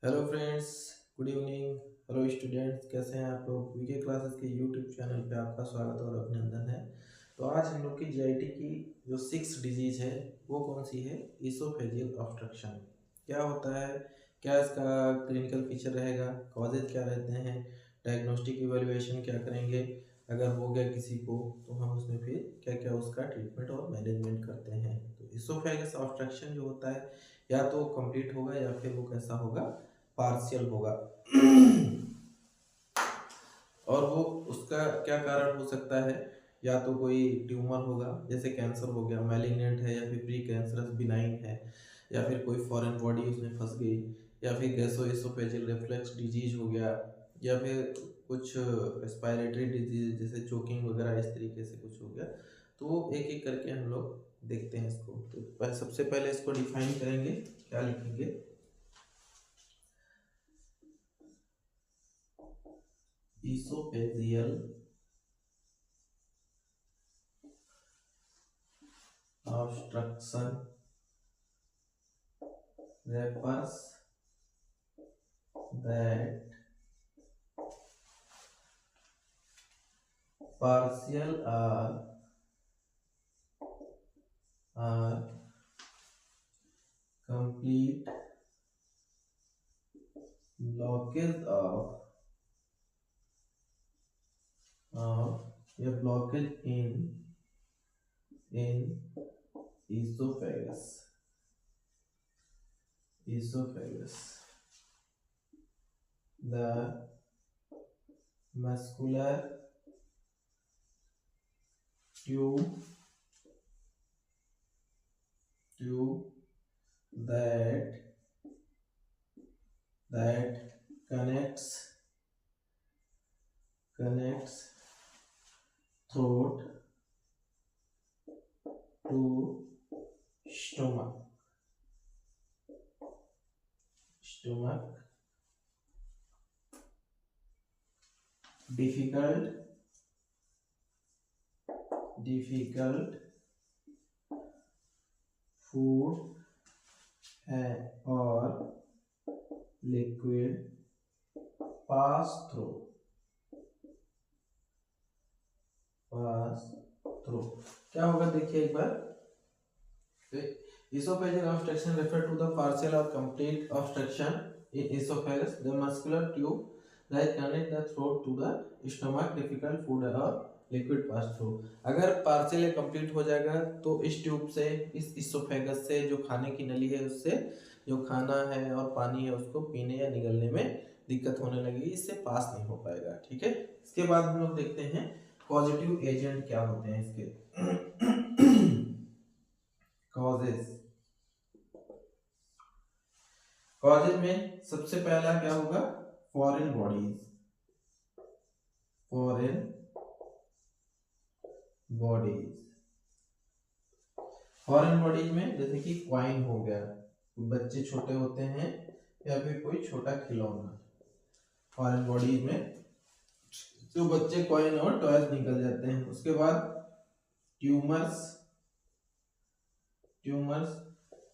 Hello friends, good evening. Hello students, कैसे हैं आप लोग। वीके क्लासेस के यूट्यूब चैनल पे आपका स्वागत और अभिनंदन है। तो आज हम लोग की जीआईटी की जो 6 डिजीज है वो कौन सी है, इसोफेजियल ऑब्स्ट्रक्शन। क्या होता है, क्या इसका क्लिनिकल फीचर रहेगा, कॉजेज क्या रहते हैं, डायग्नोस्टिक इवेल्युएशन क्या करेंगे, अगर हो गया किसी को तो हम उसमें फिर क्या क्या उसका ट्रीटमेंट और मैनेजमेंट करते हैं। तो इसोफेगस ऑब्स्ट्रक्शन जो होता है या तो कंप्लीट होगा या फिर वो कैसा होगा, पार्शियल होगा। और वो उसका क्या कारण हो सकता है, या तो कोई ट्यूमर होगा जैसे कैंसर हो गया, मैलिग्नेंट है या फिर प्री कैंसरस बिनाइन है, या फिर कोई फॉरेन बॉडी उसमें फंस गई, या फिर गैसोएसोफेजियल रिफ्लक्स डिजीज हो गया, या फिर कुछ रेस्पिरेटरी डिजीज जैसे चोकिंग वगैरह, इस तरीके से कुछ हो गया। तो वो एक एक करके हम लोग देखते हैं इसको। तो सबसे पहले इसको डिफाइन करेंगे, क्या लिखेंगे, oesophageal obstruction refers that partial or complete blockage of a blockage in esophagus. The muscular tube that connects throat to stomach difficult food or liquid pass through क्या होगा, देखिए एक बार। Esophageal obstruction refer to the partial or complete obstruction in esophagus, the muscular tube that connect the throat to the stomach, difficult food or liquid pass through। अगर partial या complete हो जाएगा तो इस ट्यूब से, इस इसोफेगस से, जो खाने की नली है उससे जो खाना है और पानी है उसको पीने या निगलने में दिक्कत होने लगेगी, इससे पास नहीं हो पाएगा। ठीक है, इसके बाद हम लोग देखते हैं पॉजिटिव एजेंट क्या होते हैं इसके। कॉजेज में सबसे पहला क्या होगा, फॉरेन बॉडीज में जैसे कि क्वाइन हो गया, बच्चे छोटे होते हैं या फिर कोई छोटा खिलौना। फॉरेन बॉडीज में जो बच्चे क्वाइन और टॉयज निकल जाते हैं। उसके बाद ट्यूमर्स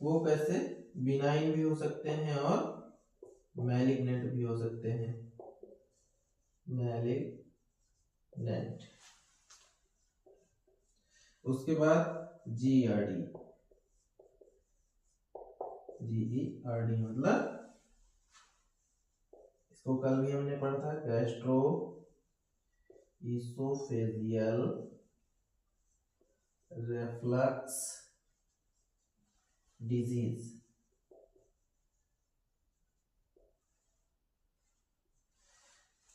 वो कैसे, बिनाइन भी हो सकते हैं और मैलिग्नेंट भी हो सकते हैं। मैलिग्नेंट। उसके बाद जीईआरडी मतलब, इसको कल भी हमने पढ़ा था, गैस्ट्रो इसोफेजियल रिफ्लक्स डिजीज।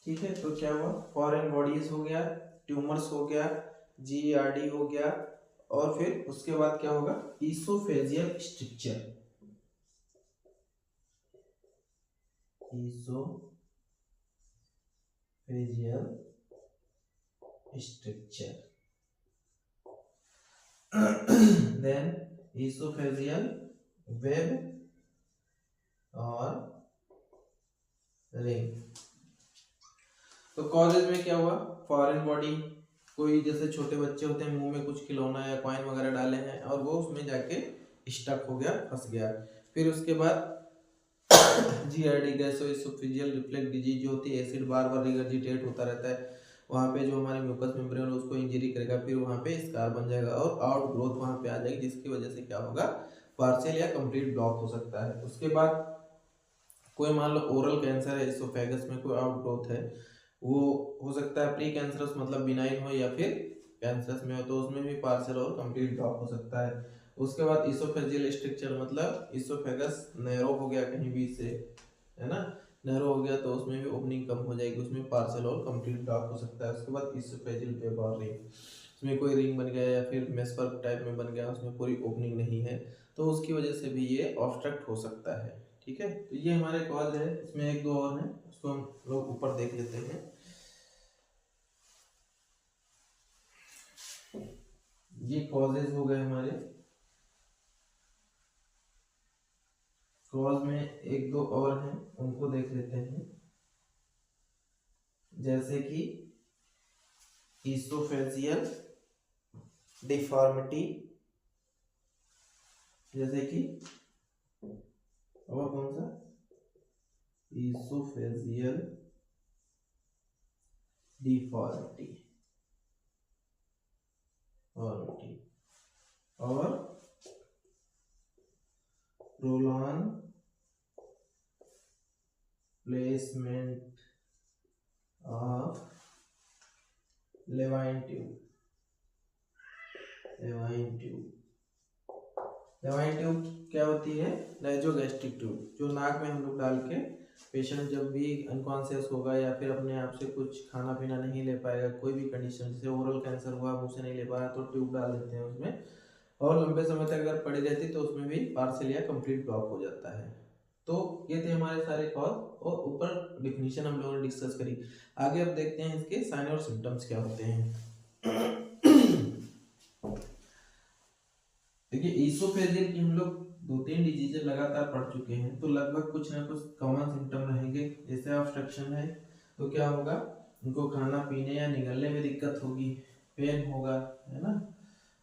ठीक है, तो क्या हुआ, फॉरेन बॉडीज हो गया, ट्यूमर्स हो गया, जीईआरडी हो गया, और फिर उसके बाद क्या होगा, oesophageal structure. Then oesophageal web और रिंग। तो कॉजेज में क्या हुआ, फॉरेन बॉडी, कोई जैसे छोटे बच्चे होते हैं मुंह में कुछ खिलौना या कॉइन वगैरह डाले हैं और वो उसमें जाके स्टक हो गया, फंस गया। फिर उसके बाद जीआरडी गैसोइसोफेजियल रिफ्लेक्स डिजीज जो होती है, एसिड बार बार रिगर्जिटेट होता रहता है, वहाँ पे जो हमारे म्यूकस मेम्ब्रेन है उसको इंजरी करेगा, फिर वहाँ पे स्कार बन जाएगा और आउट ग्रोथ वहाँ पे आ जाएगी, जिसकी वजह से क्या होगा, पार्शियल या कंप्लीट ब्लॉक हो सकता है। उसके बाद कोई मान लो ओरल कैंसर है, इसोफेगस में कोई आउट ग्रोथ है, वो हो सकता है प्री कैंसरस मतलब बिनाइन हो या फिर कैंसरस में हो, तो उसमें भी पार्शियल और कंप्लीट ब्लॉक हो सकता है। उसके बाद इसोफेजियल स्ट्रक्चर मतलब इसोफेगस नैरो हो गया कहीं भी से, है ना, नैरो हो गया तो उसमें भी ओपनिंग कम हो जाएगी, उसमें पार्शियल और कंप्लीट ब्लॉक हो सकता है। उसके बाद इसोफेजियल वेब और रिंग, उसमें कोई रिंग बन गया या फिर मेसवर्क टाइप में बन गया, उसमें पूरी ओपनिंग नहीं है, तो उसकी वजह से भी ये ऑब्स्ट्रक्ट हो सकता है। ठीक है, तो ये हमारे कॉज है, इसमें एक दो और हैं, उसको हम लोग ऊपर देख लेते हैं। ये कॉजेज हो गए हमारे, कॉज में एक दो और हैं, उनको देख लेते हैं, जैसे कि इसोफेजियल डिफॉर्मिटी, जैसे कि और कौन सा, इसोफेजियल डिफॉर्मिटी और प्रोलॉन प्लेसमेंट ऑफ लेवाइन ट्यूब। लेवाइन ट्यूब क्या होती है, नाइजोगैस्ट्रिक ट्यूब, जो नाक में हम लोग डाल के पेशेंट जब भी अनकॉन्शियस होगा या फिर अपने आप से कुछ खाना पीना नहीं ले पाएगा, कोई भी कंडीशन जैसे ओरल कैंसर हुआ, मुंह से नहीं ले पा रहा, तो ट्यूब डाल देते हैं उसमें, और लंबे समय तक अगर पड़ी रहती तो उसमें भी पार्शियल या कंप्लीट ब्लॉक हो जाता है। तो ये थे हमारे सारे कॉज, और ऊपर डिफिनीशन हम लोगों ने डिस्कस करी। आगे अब देखते हैं इसके साइन और सिम्टम्स क्या होते हैं। देखिए इसोफेजियल की हम लोग दो तीन डिजीज लगातार पढ़ चुके हैं, तो लगभग कुछ ना कुछ कॉमन सिम्टम रहेंगे। जैसे ऑब्स्ट्रक्शन है तो क्या होगा, उनको खाना पीने या निगलने में दिक्कत होगी, पेन होगा, है ना,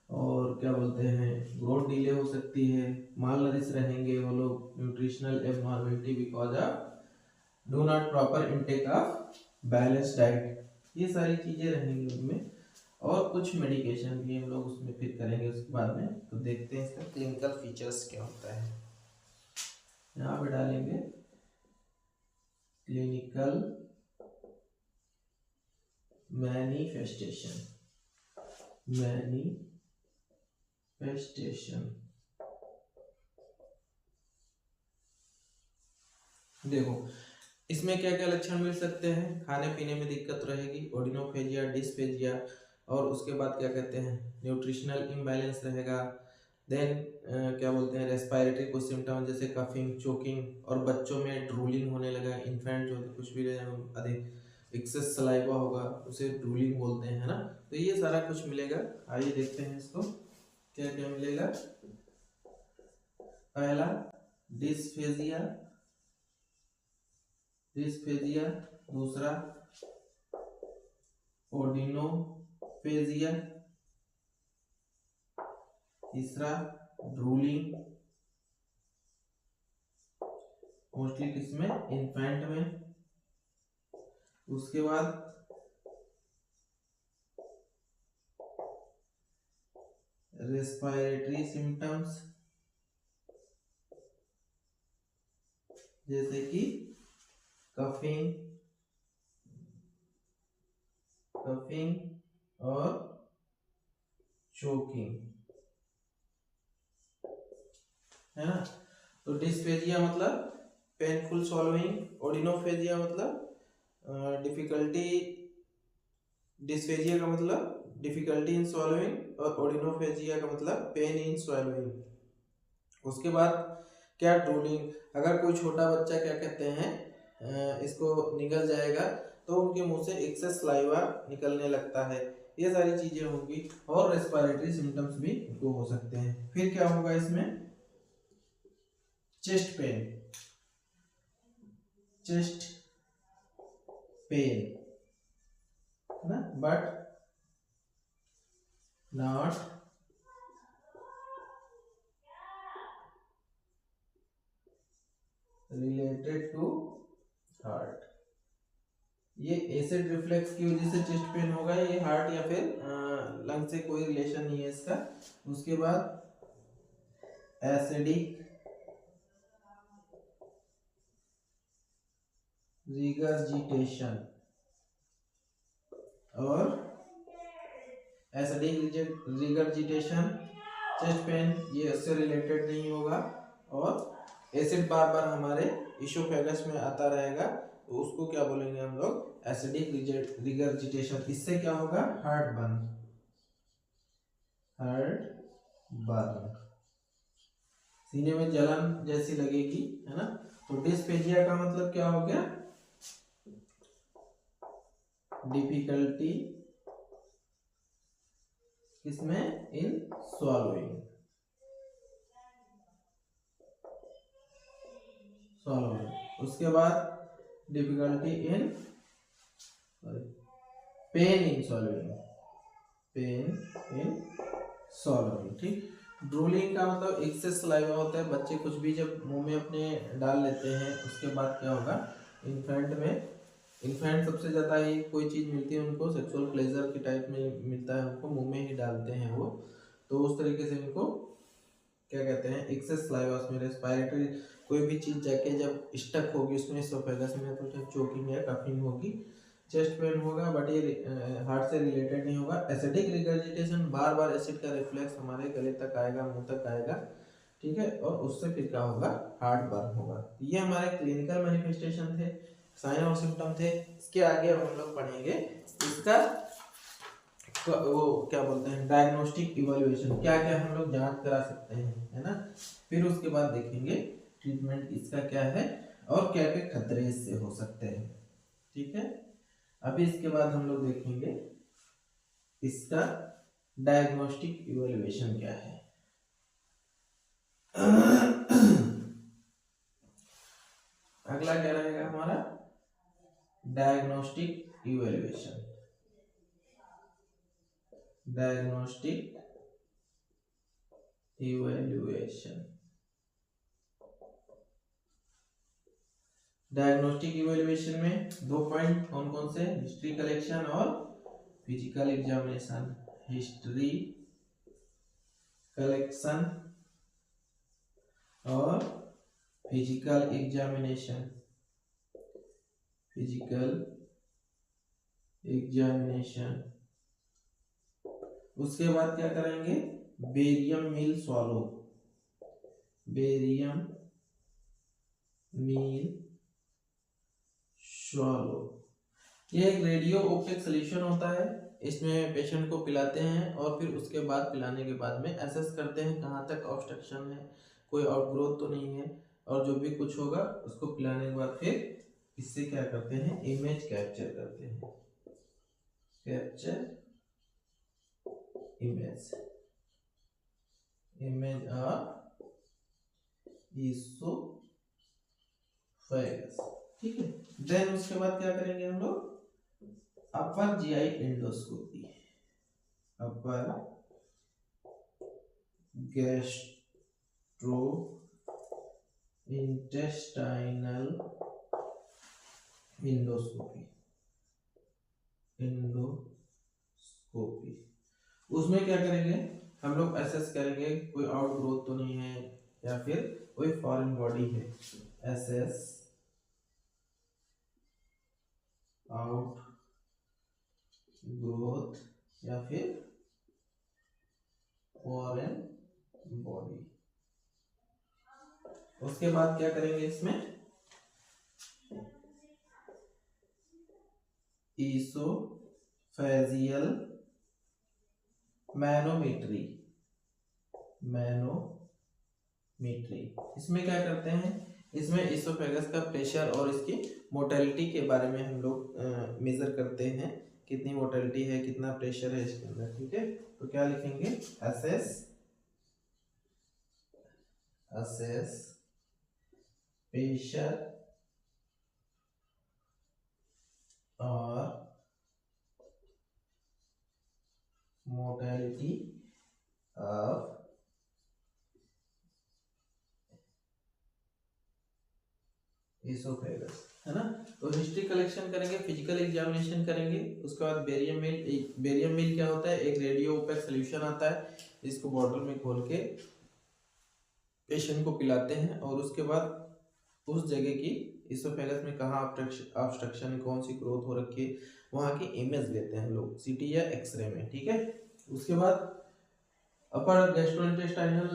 और क्या बोलते हैं, ग्रोथ डिले हो सकती है, माल नरिश रहेंगे वो लोग, nutritional abnormality because of do not proper intake of balance diet, ये सारी चीजें रहेंगी उनमें। और कुछ मेडिकेशन भी हम लोग उसमें फिर करेंगे उसके बाद में। तो देखते हैं इसका क्लिनिकल फीचर्स क्या होता है, यहाँ पे डालेंगे क्लिनिकल मैनिफेस्टेशन। देखो इसमें क्या क्या लक्षण मिल सकते हैं, खाने पीने में दिक्कत रहेगी, ओडिनोफेजिया, डिस्पेजिया, और उसके बाद क्या कहते हैं, न्यूट्रिशनल इम्बैलेंस रहेगा, देन क्या बोलते हैं, रेस्पिरेटरी कुछ सिम्टम जैसे कफिंग, चोकिंग, और बच्चों में ड्रूलिंग होने लगा, इन्फेंट जो कुछ भी अधिक एक्सेस सलाइवा होगा उसे ड्रूलिंग बोलते हैं, है ना। तो ये सारा कुछ मिलेगा, आइए देखते हैं इसको क्या क्या मिलेगा। पहला डिस्फेजिया, दूसरा ओडिनोफेजिया, तीसरा ड्रूलिंग, मोस्टली किसमें, इन्फेंट में, उसके बाद रेस्पिरेटरी सिम्टम्स जैसे कि कफिंग और चोकिंग, है ना। तो डिस्पेजिया मतलब पेनफुल सॉल्विंग, ओडिनोफेजिया मतलब डिफिकल्टी, डिस्फेजिया का मतलब डिफिकल्टी इन सॉल्विंग, और ओडिनोफेजिया का मतलब पेन इन सॉल्विंग। उसके बाद क्या, ड्रूलिंग, अगर कोई छोटा बच्चा क्या कहते हैं इसको निगल जाएगा तो उनके मुंह से एक्सेस सलाइवा निकलने लगता है, ये सारी चीजें होंगी, और रेस्पिरेटरी सिम्टम्स भी इनको हो सकते हैं। फिर क्या होगा इसमें, चेस्ट पेन, ना, but not related to heart. ये एसिड रिफ्लेक्स की वजह से चेस्ट पेन होगा, ये हार्ट या फिर लंग से कोई रिलेशन नहीं है इसका। उसके बाद एसिडिक रिगर्जिटेशन, और एसिडिक रिगर्जिटेशन चेस्ट पेन ये इससे रिलेटेड नहीं होगा। और एसिड बार बार हमारे इसोफेगस में आता रहेगा तो उसको क्या बोलेंगे हम लोग, एसिडिक रिगर्जिटेशन। इससे क्या होगा, हार्ट बर्न, सीने में जलन जैसी लगेगी, है ना। तो डिस्पेजिया का मतलब क्या हो गया, डिफिकल्टी किसमें, इन swallowing। उसके बाद difficulty in pain in swallowing, ठीक। ड्रूलिंग का मतलब एक्सेस सलाइवा होता है, बच्चे कुछ भी जब मुंह में अपने डाल लेते हैं उसके बाद क्या होगा, इन्फेंट सबसे ज़्यादा ही कोई चीज़ मिलती है उनको सेक्सुअल प्लेजर के टाइप में मिलता है, उनको मुंह में ही डालते हैं वो, तो उस तरीके से इनको क्या कहते हैं, एक्सेस सलाइवा में रेस्पिरेटरी कोई भी चीज़ जाके जब स्टक होगी उसमें इसोफेगस में तो चोकिंग या कफिंग होगी, चेस्ट पेन होगा, बट ये हार्ट से रिलेटेड नहीं होगा। एसिडिक रिगर्जिटेशन, बार बार एसिड का रिफ्लेक्स हमारे गले तक आएगा, मुंह तक आएगा, ठीक है, और उससे फिर क्या होगा, हार्ट बर्न होगा। ये हमारे क्लिनिकल मैनिफेस्टेशन थे, साइन और सिम्टम थे। इसके आगे अब हम लोग पढ़ेंगे इसका वो क्या बोलते हैं, डायग्नोस्टिक इवैल्यूएशन, क्या क्या हम लोग जांच करा सकते हैं, है ना। फिर उसके बाद देखेंगे ट्रीटमेंट इसका क्या है और क्या क्या खतरे इससे हो सकते हैं, ठीक है। अभी इसके बाद हम लोग देखेंगे इसका डायग्नोस्टिक इवैल्यूएशन क्या है। अगला क्या रहेगा हमारा, diagnostic evaluation. Diagnostic evaluation, diagnostic evaluation में 2 पॉइंट कौन कौन से, हिस्ट्री कलेक्शन और फिजिकल एग्जामिनेशन। हिस्ट्री कलेक्शन और फिजिकल एग्जामिनेशन। उसके बाद क्या करेंगे, बेरियम मील स्वॉलो, ये एक रेडियो ओपेक सोल्यूशन होता है, इसमें पेशेंट को पिलाते हैं और फिर उसके बाद पिलाने के बाद में एसेस करते हैं कहाँ तक ऑब्स्ट्रक्शन है, कोई आउटग्रोथ तो नहीं है, और जो भी कुछ होगा उसको पिलाने के बाद फिर इससे क्या करते हैं, इमेज कैप्चर करते हैं, इमेज ऑफ इसोफेगस, ठीक है। देन उसके बाद क्या करेंगे हम लोग, अपर जीआई एंडोस्कोपी, अपर गैस्ट्रो इंटेस्टाइनल एंडोस्कोपी। उसमें क्या करेंगे हम लोग, एसेस करेंगे कोई आउटग्रोथ तो नहीं है या फिर कोई फॉरेन बॉडी है, एसेस आउट ग्रोथ या फिर फॉरेन बॉडी। उसके बाद क्या करेंगे इसमें, इसोफेजियल मैनोमेट्री। इसमें क्या करते हैं, इसमें इसोफेगस का प्रेशर और इसकी मोटेलिटी के बारे में हम लोग मेजर करते हैं, कितनी मोटेलिटी है, कितना प्रेशर है इसके अंदर, ठीक है। तो क्या लिखेंगे, असेस प्रेशर और मोटेलिटी ऑफ इसोफेगस, है ना। तो हिस्ट्री कलेक्शन करेंगे, फिजिकल एग्जामिनेशन करेंगे, उसके बाद बेरियम मील। बेरियम मील क्या होता है? एक रेडियो ओपेक सोल्यूशन आता है जिसको बॉटल में घोल के पेशेंट को पिलाते हैं, और उसके बाद उस जगह की इसोफेगस में कहाँ ऑब्स्ट्रक्शन, कौन सी ग्रोथ हो रखी है, वहाँ की इमेज लेते हैं लोग सीटी या एक्सरे में, ठीक है। उसके बाद अपर गैस्ट्रोइंटेस्टाइनल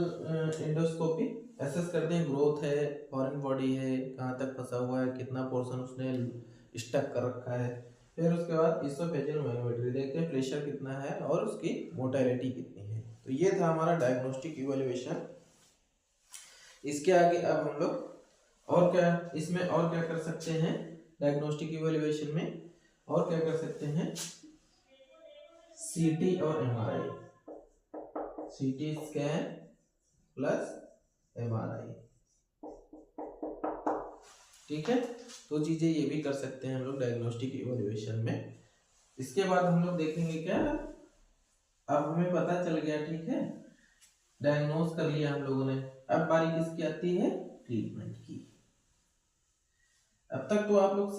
एंडोस्कोपी, एसेस करते हैं ग्रोथ है, फॉरेन बॉडी है, कहाँ तक फंसा हुआ है, कितना पोर्शन उसने स्टक कर रखा है। फिर उसके बाद इसोफेजियल मैनोमेट्री देखते हैं प्रेशर कितना है और उसकी मोटालिटी कितनी है। तो ये था हमारा डायग्नोस्टिक इवैल्यूएशन। इसके आगे अब हम लोग और क्या इसमें और क्या कर सकते हैं डायग्नोस्टिक इवैल्यूएशन में, और क्या कर सकते हैं? सीटी और MRI, CT scan plus MRI, ठीक है। तो चीजें ये भी कर सकते हैं हम लोग डायग्नोस्टिक इवैल्यूएशन में। इसके बाद हम लोग देखेंगे क्या, अब हमें पता चल गया, ठीक है, डायग्नोज कर लिया हम लोगों ने, अब बारी किसकी आती है? ट्रीटमेंट की। अब तक तो आप लोग